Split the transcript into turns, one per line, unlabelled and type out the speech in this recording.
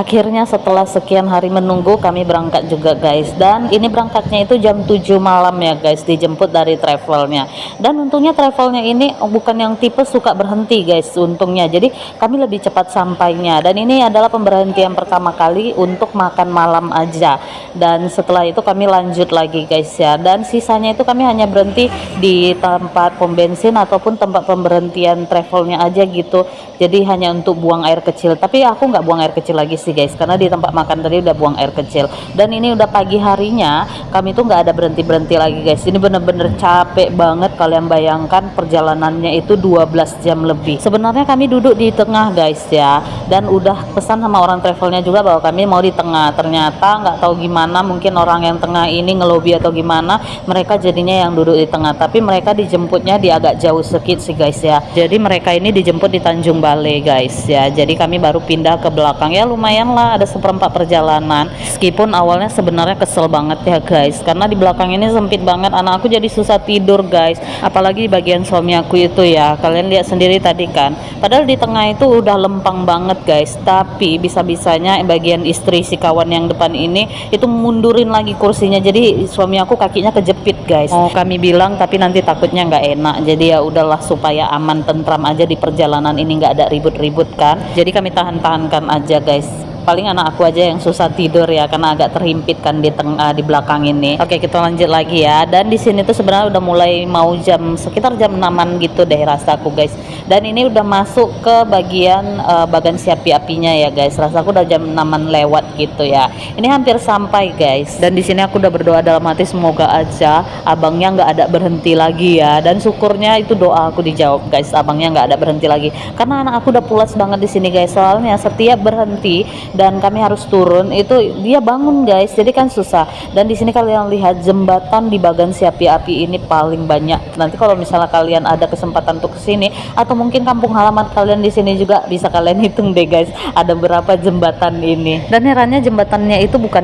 Akhirnya setelah sekian hari menunggu kami berangkat juga guys, dan ini berangkatnya itu jam 7 malam ya guys, dijemput dari travelnya. Dan untungnya travelnya ini bukan yang tipe suka berhenti guys, untungnya jadi kami lebih cepat sampainya. Dan ini adalah pemberhentian pertama kali untuk makan malam aja, dan setelah itu kami lanjut lagi guys ya. Dan sisanya itu kami hanya berhenti di tempat pom bensin ataupun tempat pemberhentian travelnya aja gitu, jadi hanya untuk buang air kecil. Tapi aku nggak buang air kecil lagi sih guys, karena di tempat makan tadi udah buang air kecil. Dan ini udah pagi harinya, kami tuh nggak ada berhenti-berhenti lagi guys. Ini bener-bener capek banget, kalian bayangkan perjalanannya itu 12 jam lebih. Sebenarnya kami duduk di tengah guys ya, dan udah pesan sama orang travelnya juga bahwa kami mau di tengah. Ternyata nggak tahu gimana, mungkin orang yang tengah ini ngelobi atau gimana, mereka jadinya yang duduk di tengah. Tapi mereka dijemputnya di agak jauh sedikit sih guys ya, jadi mereka ini dijemput di Tanjung Balai guys ya. Jadi kami baru pindah ke belakang ya, lumayan lah ada seperempat perjalanan. Meskipun awalnya sebenarnya kesel banget ya guys, karena di belakang ini sempit banget, anak aku jadi susah tidur guys, apalagi di bagian suami aku itu ya, kalian lihat sendiri tadi kan, padahal di tengah itu udah lempang banget guys. Tapi bisa-bisanya bagian istri si kawan yang depan ini itu mundurin lagi kursinya, jadi suami aku kakinya kejepit guys. Mau kami bilang tapi nanti takutnya nggak enak, jadi ya udahlah supaya aman tentram aja di perjalanan ini, nggak ada ribut-ribut kan, jadi kami tahan-tahankan aja guys. Paling anak aku aja yang susah tidur ya, karena agak terhimpit kan di tengah di belakang ini. Oke, kita lanjut lagi ya. Dan di sini tuh sebenarnya udah mulai mau sekitar jam 6-an gitu deh rasaku guys. Dan ini udah masuk ke bagian bagan si api-apinya ya guys. Rasaku udah jam 6-an lewat gitu ya. Ini hampir sampai guys. Dan di sini aku udah berdoa dalam hati, semoga aja abangnya nggak ada berhenti lagi ya. Dan syukurnya itu doa aku dijawab guys, abangnya nggak ada berhenti lagi. Karena anak aku udah pulas banget di sini guys. Soalnya setiap berhenti dan kami harus turun itu dia bangun guys, jadi kan susah. Dan di sini kalian lihat jembatan di bagan si api-api ini paling banyak. Nanti kalau misalnya kalian ada kesempatan untuk kesini atau mungkin kampung halaman kalian di sini juga, bisa kalian hitung deh guys, ada berapa jembatan ini. Dan herannya jembatannya itu bukan